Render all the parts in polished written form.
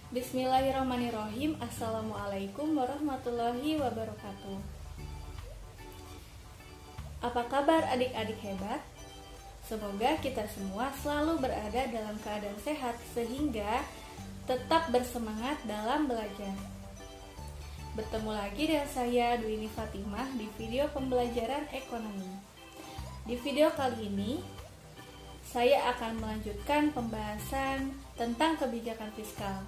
Bismillahirrahmanirrahim. Assalamualaikum warahmatullahi wabarakatuh. Apa kabar adik-adik hebat? Semoga kita semua selalu berada dalam keadaan sehat sehingga tetap bersemangat dalam belajar. Bertemu lagi dengan saya Dwini Fatimah di video pembelajaran ekonomi. Di video kali ini saya akan melanjutkan pembahasan tentang kebijakan fiskal.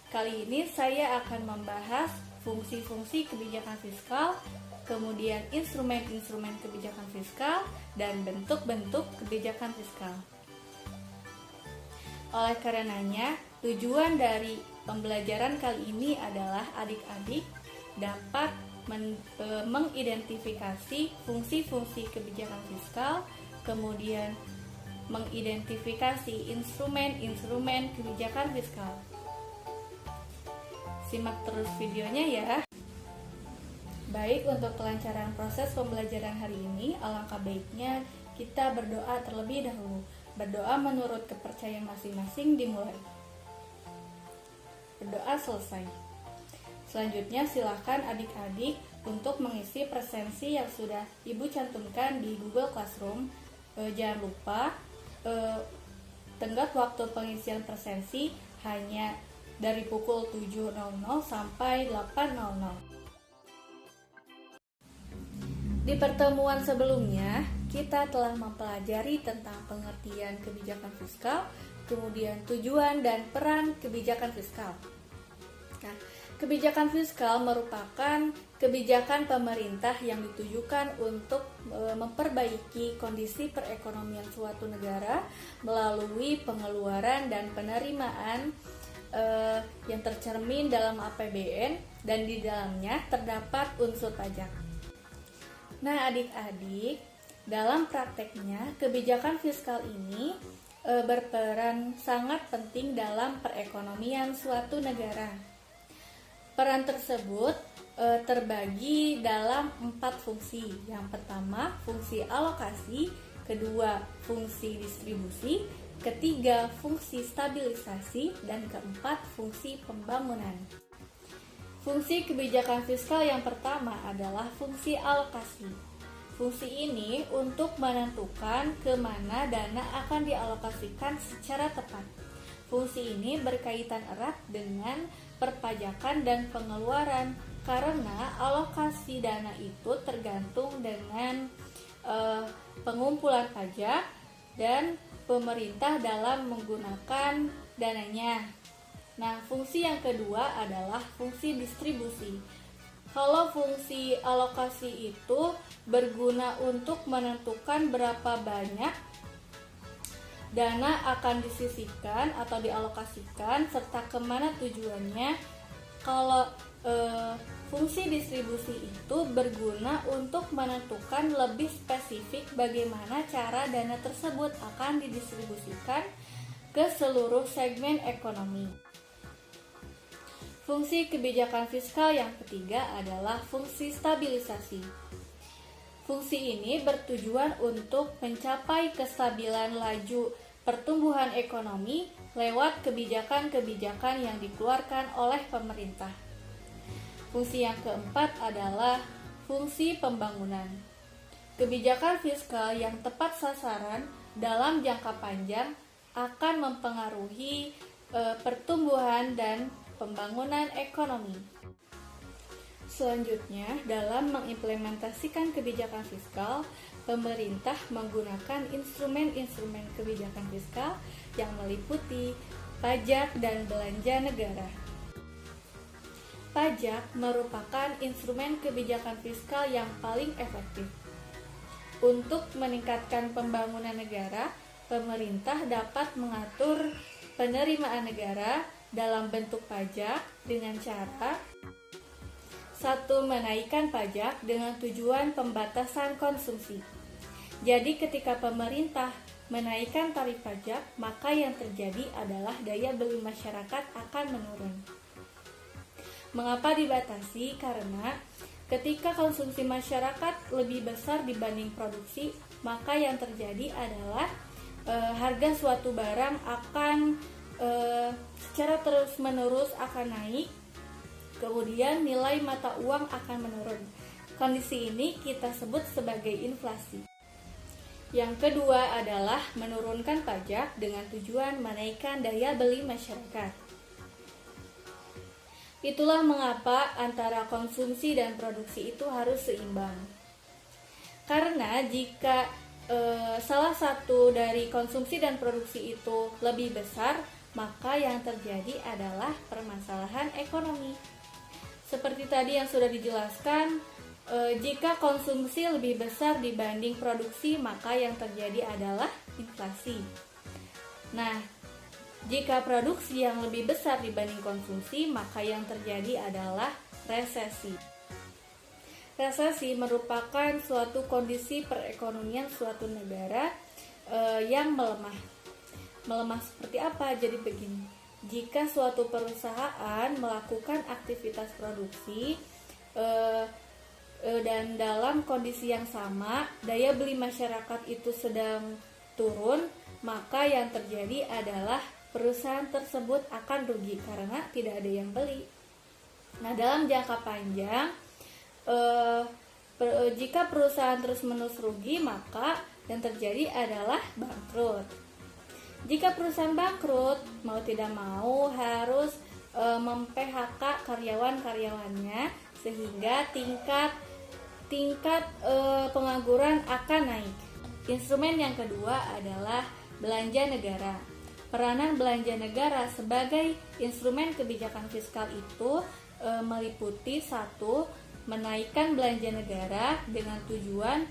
Kali ini saya akan membahas fungsi-fungsi kebijakan fiskal, kemudian instrumen-instrumen kebijakan fiskal, dan bentuk-bentuk kebijakan fiskal. Oleh karenanya, tujuan dari pembelajaran kali ini adalah adik-adik dapat mengidentifikasi fungsi-fungsi kebijakan fiskal, kemudian mengidentifikasi instrumen-instrumen kebijakan fiskal. Simak terus videonya ya. Baik, untuk kelancaran proses pembelajaran hari ini, alangkah baiknya kita berdoa terlebih dahulu. Berdoa menurut kepercayaan masing-masing dimulai. Berdoa selesai. Selanjutnya silakan adik-adik untuk mengisi presensi yang sudah Ibu cantumkan di Google Classroom. Jangan lupa tenggat waktu pengisian presensi hanya dari pukul 7.00 sampai 8.00. Di pertemuan sebelumnya, kita telah mempelajari tentang pengertian kebijakan fiskal, kemudian tujuan dan peran kebijakan fiskal. Nah, kebijakan fiskal merupakan kebijakan pemerintah yang ditujukan untuk memperbaiki kondisi perekonomian suatu negara melalui pengeluaran dan penerimaan yang tercermin dalam APBN, dan di dalamnya terdapat unsur pajak. Nah, adik-adik, dalam prakteknya kebijakan fiskal ini berperan sangat penting dalam perekonomian suatu negara. Peran tersebut terbagi dalam 4 fungsi. Yang pertama, fungsi alokasi, kedua, fungsi distribusi, ketiga, fungsi stabilisasi, dan keempat, fungsi pembangunan. Fungsi kebijakan fiskal yang pertama adalah fungsi alokasi. Fungsi ini untuk menentukan kemana dana akan dialokasikan secara tepat. Fungsi ini berkaitan erat dengan perpajakan dan pengeluaran karena alokasi dana itu tergantung dengan pengumpulan pajak dan pemerintah dalam menggunakan dananya. Nah, fungsi yang kedua adalah fungsi distribusi. Kalau fungsi alokasi itu berguna untuk menentukan berapa banyak dana akan disisihkan atau dialokasikan serta kemana tujuannya. Kalau fungsi distribusi itu berguna untuk menentukan lebih spesifik bagaimana cara dana tersebut akan didistribusikan ke seluruh segmen ekonomi. Fungsi kebijakan fiskal yang ketiga adalah fungsi stabilisasi. Fungsi ini bertujuan untuk mencapai kestabilan laju pertumbuhan ekonomi lewat kebijakan-kebijakan yang dikeluarkan oleh pemerintah. Fungsi yang keempat adalah fungsi pembangunan. Kebijakan fiskal yang tepat sasaran dalam jangka panjang akan mempengaruhi pertumbuhan dan pembangunan ekonomi. Selanjutnya, dalam mengimplementasikan kebijakan fiskal, pemerintah menggunakan instrumen-instrumen kebijakan fiskal yang meliputi pajak dan belanja negara. Pajak merupakan instrumen kebijakan fiskal yang paling efektif. Untuk meningkatkan pembangunan negara, pemerintah dapat mengatur penerimaan negara dalam bentuk pajak dengan cara: 1. Menaikkan pajak dengan tujuan pembatasan konsumsi. Jadi ketika pemerintah menaikkan tarif pajak, maka yang terjadi adalah daya beli masyarakat akan menurun. Mengapa dibatasi? Karena ketika konsumsi masyarakat lebih besar dibanding produksi, maka yang terjadi adalah harga suatu barang akan secara terus-menerus akan naik, kemudian nilai mata uang akan menurun. Kondisi ini kita sebut sebagai inflasi. Yang kedua adalah menurunkan pajak dengan tujuan menaikkan daya beli masyarakat. Itulah mengapa antara konsumsi dan produksi itu harus seimbang. Karena jika salah satu dari konsumsi dan produksi itu lebih besar, maka yang terjadi adalah permasalahan ekonomi. Seperti tadi yang sudah dijelaskan, jika konsumsi lebih besar dibanding produksi, maka yang terjadi adalah inflasi. Nah, jika produksi yang lebih besar dibanding konsumsi, maka yang terjadi adalah resesi. Resesi merupakan suatu kondisi perekonomian suatu negara yang melemah. Melemah seperti apa? Jadi begini, jika suatu perusahaan melakukan aktivitas produksi dan dalam kondisi yang sama, daya beli masyarakat itu sedang turun, maka yang terjadi adalah perusahaan tersebut akan rugi karena tidak ada yang beli. Nah, dalam jangka panjang, jika perusahaan terus-menerus rugi, maka yang terjadi adalah bangkrut. Jika perusahaan bangkrut, mau tidak mau harus mem-PHK karyawan-karyawannya, sehingga tingkat pengangguran akan naik. Instrumen yang kedua adalah belanja negara. Peranan belanja negara sebagai instrumen kebijakan fiskal itu meliputi satu, menaikkan belanja negara dengan tujuan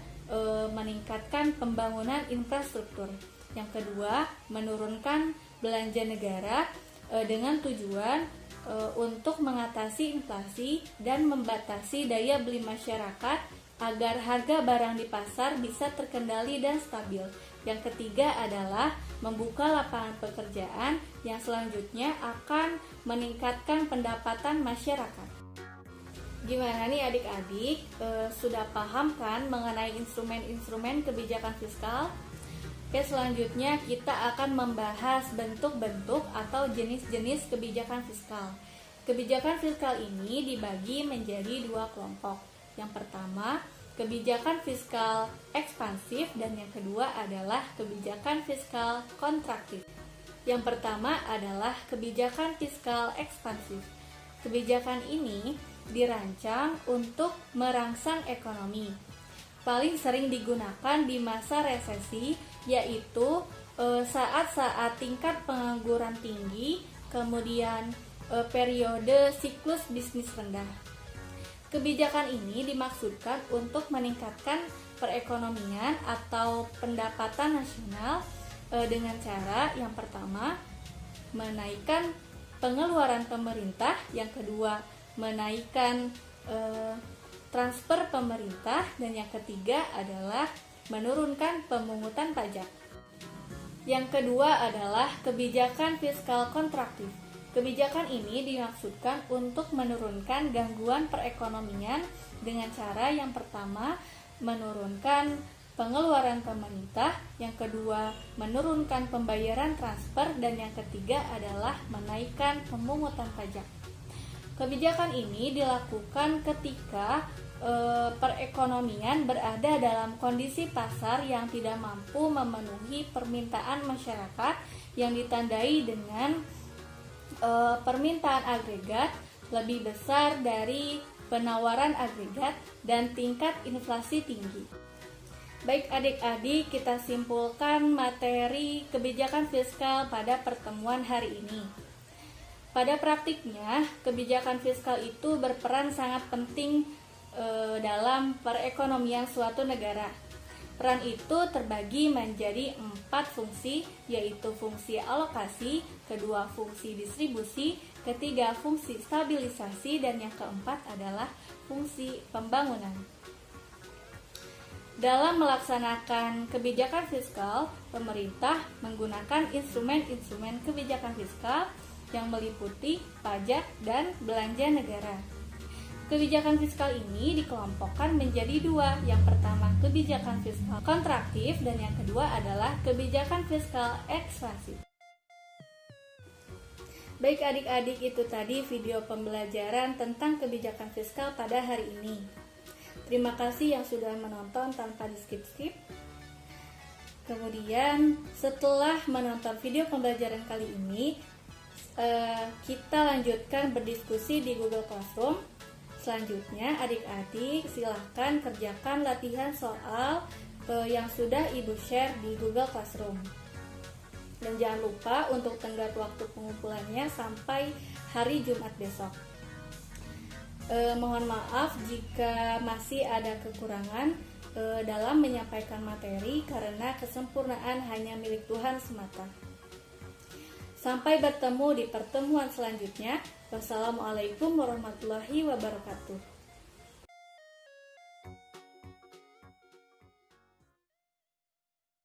meningkatkan pembangunan infrastruktur. Yang kedua, menurunkan belanja negara dengan tujuan untuk mengatasi inflasi dan membatasi daya beli masyarakat agar harga barang di pasar bisa terkendali dan stabil. Yang ketiga adalah membuka lapangan pekerjaan yang selanjutnya akan meningkatkan pendapatan masyarakat. Gimana nih adik-adik, sudah paham kan mengenai instrumen-instrumen kebijakan fiskal? Oke, selanjutnya kita akan membahas bentuk-bentuk atau jenis-jenis kebijakan fiskal. Kebijakan fiskal ini dibagi menjadi dua kelompok. Yang pertama, kebijakan fiskal ekspansif, dan yang kedua adalah kebijakan fiskal kontraktif. Yang pertama adalah kebijakan fiskal ekspansif. Kebijakan ini dirancang untuk merangsang ekonomi. Paling sering digunakan di masa resesi, yaitu saat-saat tingkat pengangguran tinggi, kemudian periode siklus bisnis rendah. Kebijakan ini dimaksudkan untuk meningkatkan perekonomian atau pendapatan nasional dengan cara yang pertama, menaikkan pengeluaran pemerintah, yang kedua, menaikkan transfer pemerintah, dan yang ketiga adalah menurunkan pemungutan pajak. Yang kedua adalah kebijakan fiskal kontraktif. Kebijakan ini dimaksudkan untuk menurunkan gangguan perekonomian dengan cara yang pertama, menurunkan pengeluaran pemerintah, yang kedua, menurunkan pembayaran transfer, dan yang ketiga adalah menaikkan pemungutan pajak. Kebijakan ini dilakukan ketika perekonomian berada dalam kondisi pasar yang tidak mampu memenuhi permintaan masyarakat yang ditandai dengan permintaan agregat lebih besar dari penawaran agregat dan tingkat inflasi tinggi. Baik adik-adik, kita simpulkan materi kebijakan fiskal pada pertemuan hari ini. Pada praktiknya, kebijakan fiskal itu berperan sangat penting dalam perekonomian suatu negara. Peran itu terbagi menjadi 4 fungsi, yaitu fungsi alokasi, kedua fungsi distribusi, ketiga fungsi stabilisasi, dan yang keempat adalah fungsi pembangunan. Dalam melaksanakan kebijakan fiskal, pemerintah menggunakan instrumen-instrumen kebijakan fiskal yang meliputi pajak dan belanja negara. Kebijakan fiskal ini dikelompokkan menjadi dua. Yang pertama, kebijakan fiskal kontraktif, dan yang kedua adalah kebijakan fiskal ekspansif. Baik adik-adik, itu tadi video pembelajaran tentang kebijakan fiskal pada hari ini. Terima kasih yang sudah menonton tanpa di-skip-skip. Kemudian setelah menonton video pembelajaran kali ini, kita lanjutkan berdiskusi di Google Classroom. Selanjutnya adik-adik silahkan kerjakan latihan soal yang sudah Ibu share di Google Classroom. Dan jangan lupa untuk tenggat waktu pengumpulannya sampai hari Jumat besok. Mohon maaf jika masih ada kekurangan dalam menyampaikan materi karena kesempurnaan hanya milik Tuhan semata. Sampai bertemu di pertemuan selanjutnya. Wassalamualaikum warahmatullahi wabarakatuh.